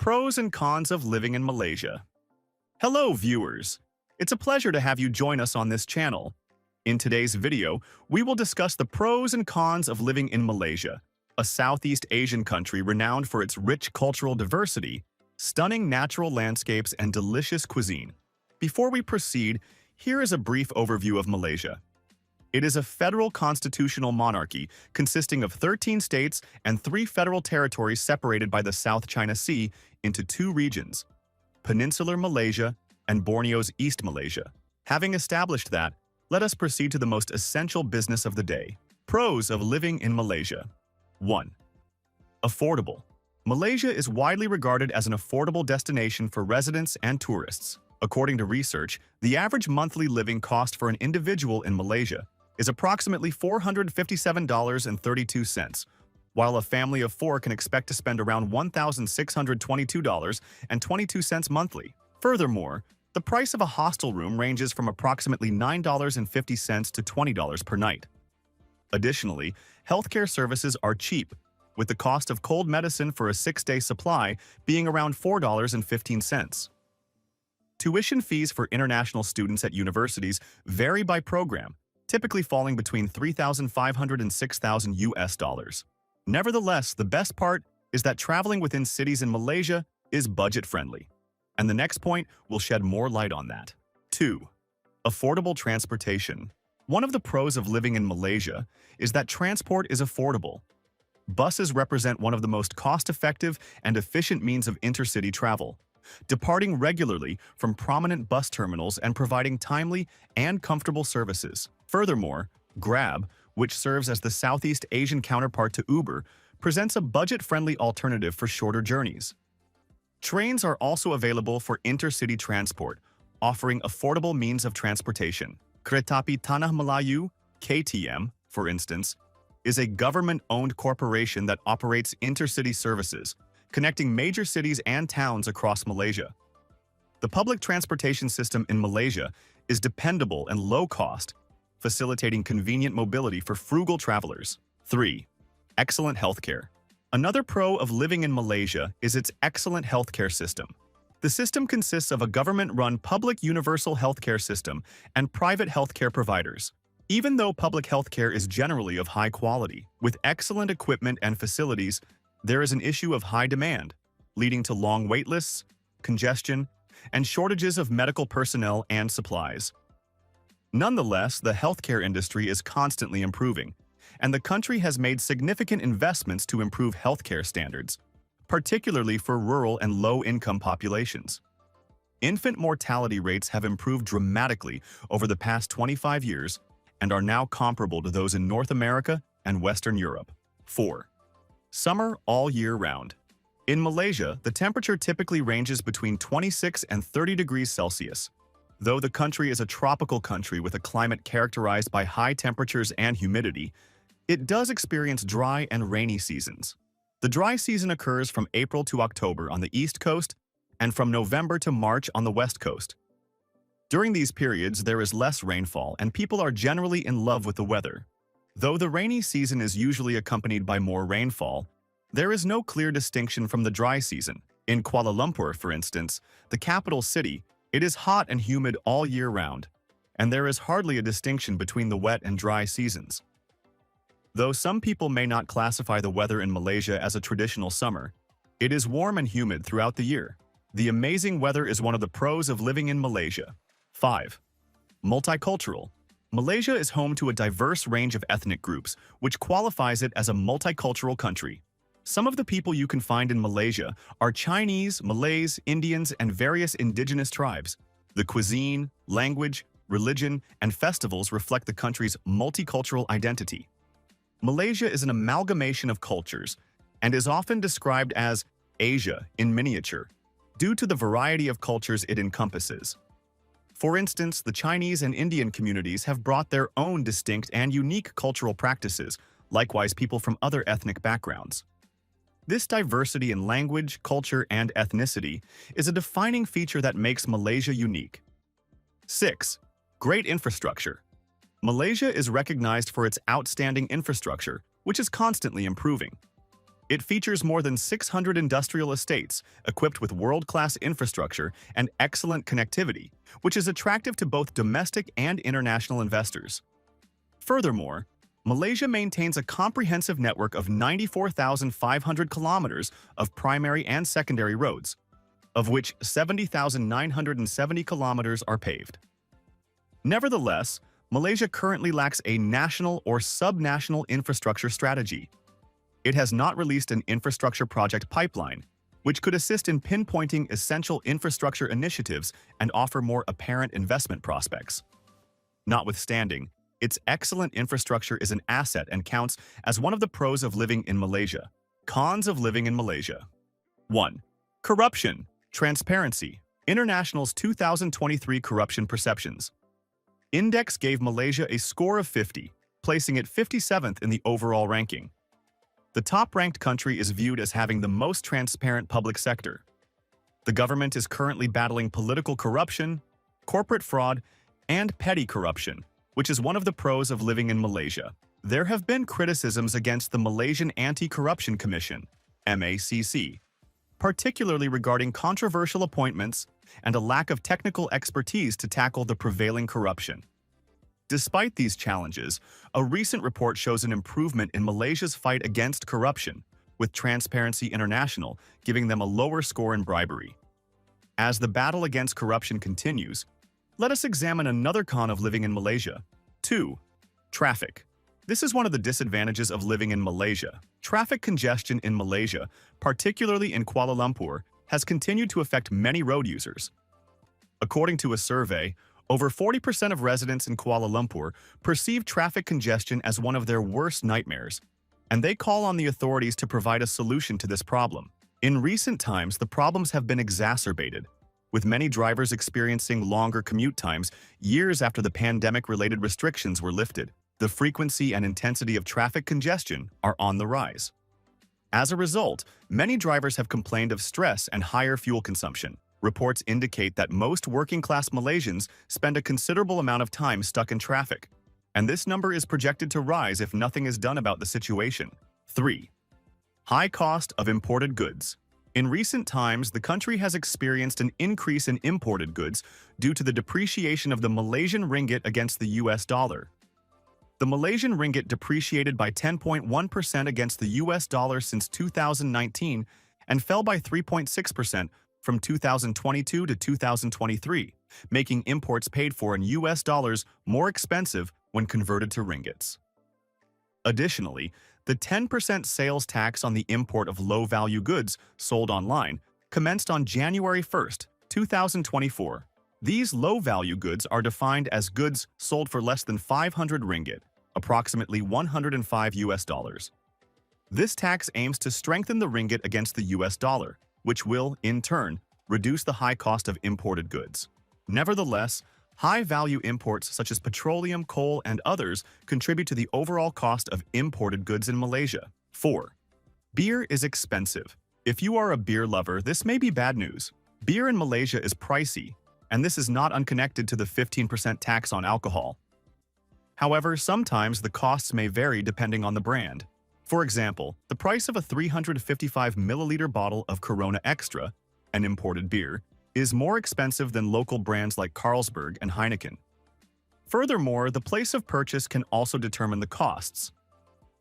Pros and cons of living in Malaysia. Hello, viewers. It's a pleasure to have you join us on this channel. In today's video, we will discuss the pros and cons of living in Malaysia, a Southeast Asian country renowned for its rich cultural diversity, stunning natural landscapes, and delicious cuisine. Before we proceed, here is a brief overview of Malaysia. It is a federal constitutional monarchy consisting of 13 states and 3 federal territories separated by the South China Sea into 2 regions, Peninsular Malaysia and Borneo's East Malaysia. Having established that, let us proceed to the most essential business of the day. Pros of living in Malaysia. 1. Affordable. Malaysia is widely regarded as an affordable destination for residents and tourists. According to research, the average monthly living cost for an individual in Malaysia is approximately $457.32, while a family of 4 can expect to spend around $1,622.22 monthly. Furthermore, the price of a hostel room ranges from approximately $9.50 to $20 per night. Additionally, healthcare services are cheap, with the cost of cold medicine for a 6-day supply being around $4.15. Tuition fees for international students at universities vary by program, typically falling between $3,500 and $6,000. Nevertheless, the best part is that traveling within cities in Malaysia is budget-friendly. And the next point will shed more light on that. 2. Affordable transportation. One of the pros of living in Malaysia is that transport is affordable. Buses represent one of the most cost-effective and efficient means of intercity travel, departing regularly from prominent bus terminals and providing timely and comfortable services. Furthermore, Grab, which serves as the Southeast Asian counterpart to Uber, presents a budget-friendly alternative for shorter journeys. Trains are also available for intercity transport, offering affordable means of transportation. Kereta Api Tanah Melayu, KTM, for instance, is a government-owned corporation that operates intercity services, connecting major cities and towns across Malaysia. The public transportation system in Malaysia is dependable and low-cost, facilitating convenient mobility for frugal travelers. 3. Excellent healthcare. Another pro of living in Malaysia is its excellent healthcare system. The system consists of a government-run public universal healthcare system and private healthcare providers. Even though public healthcare is generally of high quality, with excellent equipment and facilities, there is an issue of high demand, leading to long wait lists, congestion, and shortages of medical personnel and supplies. Nonetheless, the healthcare industry is constantly improving, and the country has made significant investments to improve healthcare standards, particularly for rural and low-income populations. Infant mortality rates have improved dramatically over the past 25 years and are now comparable to those in North America and Western Europe. 4. Summer all year round. In Malaysia, the temperature typically ranges between 26 and 30 degrees Celsius. Though the country is a tropical country with a climate characterized by high temperatures and humidity, it does experience dry and rainy seasons. The dry season occurs from April to October on the East Coast and from November to March on the West Coast. During these periods, there is less rainfall and people are generally in love with the weather. Though the rainy season is usually accompanied by more rainfall, there is no clear distinction from the dry season. In Kuala Lumpur, for instance, the capital city, it is hot and humid all year round, and there is hardly a distinction between the wet and dry seasons. Though some people may not classify the weather in Malaysia as a traditional summer, it is warm and humid throughout the year. The amazing weather is one of the pros of living in Malaysia. 5. Multicultural. Malaysia is home to a diverse range of ethnic groups, which qualifies it as a multicultural country. Some of the people you can find in Malaysia are Chinese, Malays, Indians, and various indigenous tribes. The cuisine, language, religion, and festivals reflect the country's multicultural identity. Malaysia is an amalgamation of cultures and is often described as Asia in miniature, due to the variety of cultures it encompasses. For instance, the Chinese and Indian communities have brought their own distinct and unique cultural practices, likewise people from other ethnic backgrounds. This diversity in language, culture, and ethnicity is a defining feature that makes Malaysia unique. 6. Great infrastructure. Malaysia is recognized for its outstanding infrastructure, which is constantly improving. It features more than 600 industrial estates equipped with world-class infrastructure and excellent connectivity, which is attractive to both domestic and international investors. Furthermore, Malaysia maintains a comprehensive network of 94,500 kilometers of primary and secondary roads, of which 70,970 kilometers are paved. Nevertheless, Malaysia currently lacks a national or subnational infrastructure strategy. It has not released an infrastructure project pipeline, which could assist in pinpointing essential infrastructure initiatives and offer more apparent investment prospects. Notwithstanding, its excellent infrastructure is an asset and counts as one of the pros of living in Malaysia. Cons of living in Malaysia. 1. Corruption, transparency. International's 2023 Corruption Perceptions Index gave Malaysia a score of 50, placing it 57th in the overall ranking. The top-ranked country is viewed as having the most transparent public sector. The government is currently battling political corruption, corporate fraud, and petty corruption, which is one of the pros of living in Malaysia. There have been criticisms against the Malaysian Anti-Corruption Commission, MACC, particularly regarding controversial appointments and a lack of technical expertise to tackle the prevailing corruption. Despite these challenges, a recent report shows an improvement in Malaysia's fight against corruption, with Transparency International giving them a lower score in bribery. As the battle against corruption continues, let us examine another con of living in Malaysia. 2. Traffic. This is one of the disadvantages of living in Malaysia. Traffic congestion in Malaysia, particularly in Kuala Lumpur, has continued to affect many road users. According to a survey, over 40% of residents in Kuala Lumpur perceive traffic congestion as one of their worst nightmares, and they call on the authorities to provide a solution to this problem. In recent times, the problems have been exacerbated, with many drivers experiencing longer commute times years after the pandemic-related restrictions were lifted. The frequency and intensity of traffic congestion are on the rise. As a result, many drivers have complained of stress and higher fuel consumption. Reports indicate that most working-class Malaysians spend a considerable amount of time stuck in traffic, and this number is projected to rise if nothing is done about the situation. 3. High cost of imported goods. In recent times, the country has experienced an increase in imported goods due to the depreciation of the Malaysian ringgit against the US dollar. The Malaysian ringgit depreciated by 10.1% against the US dollar since 2019 and fell by 3.6% from 2022 to 2023, making imports paid for in US dollars more expensive when converted to ringgits. Additionally, the 10% sales tax on the import of low-value goods sold online commenced on January 1, 2024. These low-value goods are defined as goods sold for less than 500 ringgit, approximately 105 US dollars. This tax aims to strengthen the ringgit against the US dollar, which will, in turn, reduce the high cost of imported goods. Nevertheless, high-value imports such as petroleum, coal, and others contribute to the overall cost of imported goods in Malaysia. 4. Beer is expensive. If you are a beer lover, this may be bad news. Beer in Malaysia is pricey, and this is not unconnected to the 15% tax on alcohol. However, sometimes the costs may vary depending on the brand. For example, the price of a 355 milliliter bottle of Corona Extra, an imported beer, is more expensive than local brands like Carlsberg and Heineken. Furthermore, the place of purchase can also determine the costs.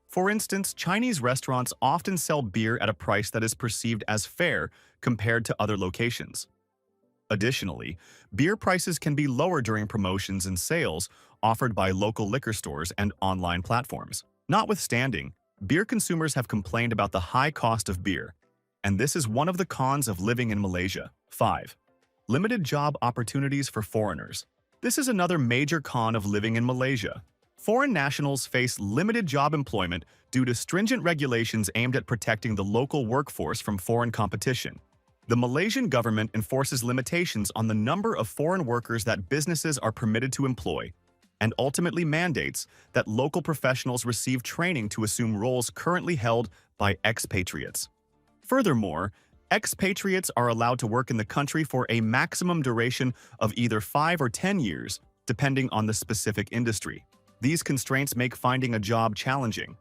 For instance, Chinese restaurants often sell beer at a price that is perceived as fair compared to other locations. Additionally, beer prices can be lower during promotions and sales offered by local liquor stores and online platforms. Notwithstanding, beer consumers have complained about the high cost of beer, and this is one of the cons of living in Malaysia. 5. Limited job opportunities for foreigners. This is another major con of living in Malaysia. Foreign nationals face limited job employment due to stringent regulations aimed at protecting the local workforce from foreign competition. The Malaysian government enforces limitations on the number of foreign workers that businesses are permitted to employ, and ultimately mandates that local professionals receive training to assume roles currently held by expatriates. Furthermore, expatriates are allowed to work in the country for a maximum duration of either 5 or 10 years, depending on the specific industry. These constraints make finding a job challenging.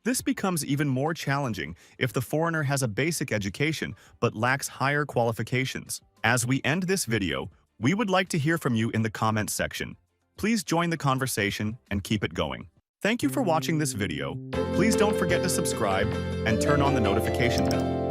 This becomes even more challenging if the foreigner has a basic education but lacks higher qualifications. As we end this video, we would like to hear from you in the comments section. Please join the conversation and keep it going. Thank you for watching this video. Please don't forget to subscribe and turn on the notification bell.